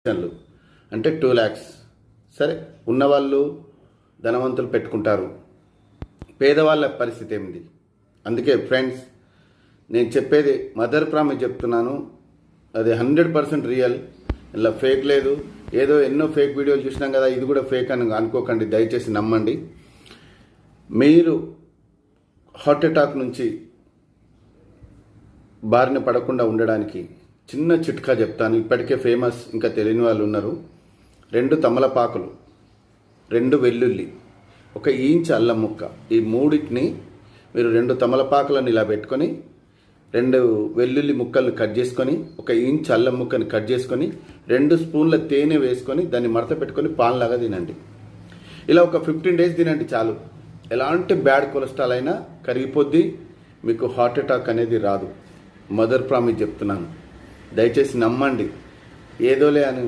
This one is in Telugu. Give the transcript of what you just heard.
అంటే 2 lakhs. సరే, ఉన్నవాళ్ళు ధనవంతులు పెట్టుకుంటారు, పేదవాళ్ళ పరిస్థితి ఏమిటి? అందుకే ఫ్రెండ్స్, నేను చెప్పేది మదర్ ప్రామిస్ చెప్తున్నాను, అది 100% రియల్, ఇలా ఫేక్ లేదు. ఏదో ఎన్నో ఫేక్ వీడియోలు చూసినాం కదా, ఇది కూడా ఫేక్ అని అనుకోకండి, దయచేసి నమ్మండి. మీరు హార్ట్ అటాక్ నుంచి బారిన పడకుండా ఉండడానికి చిన్న చిట్కా చెప్తాను. ఇప్పటికే ఫేమస్, ఇంకా తెలియని వాళ్ళు ఉన్నారు. 2 తమలపాకులు, 2 వెల్లుల్లి, 1 ఇంచ్ అల్లం ముక్క, ఈ మూడింటిని మీరు 2 తమలపాకులను ఇలా పెట్టుకొని 2 వెల్లుల్లి ముక్కలు కట్ చేసుకొని 1 ఇంచ్ అల్లం ముక్కని కట్ చేసుకొని 2 స్పూన్ల తేనె వేసుకొని దాన్ని మడత పెట్టుకొని పాన్లాగా తినండి. ఇలా ఒక 15 days తినండి చాలు. ఎలాంటి బ్యాడ్ కొలెస్ట్రాల్ అయినా కరిగిపోద్ది, మీకు హార్ట్ అటాక్ అనేది రాదు. మదర్ ప్రామిస్ చెప్తున్నాను, దయచేసి నమ్మండి. ఏదోలే అని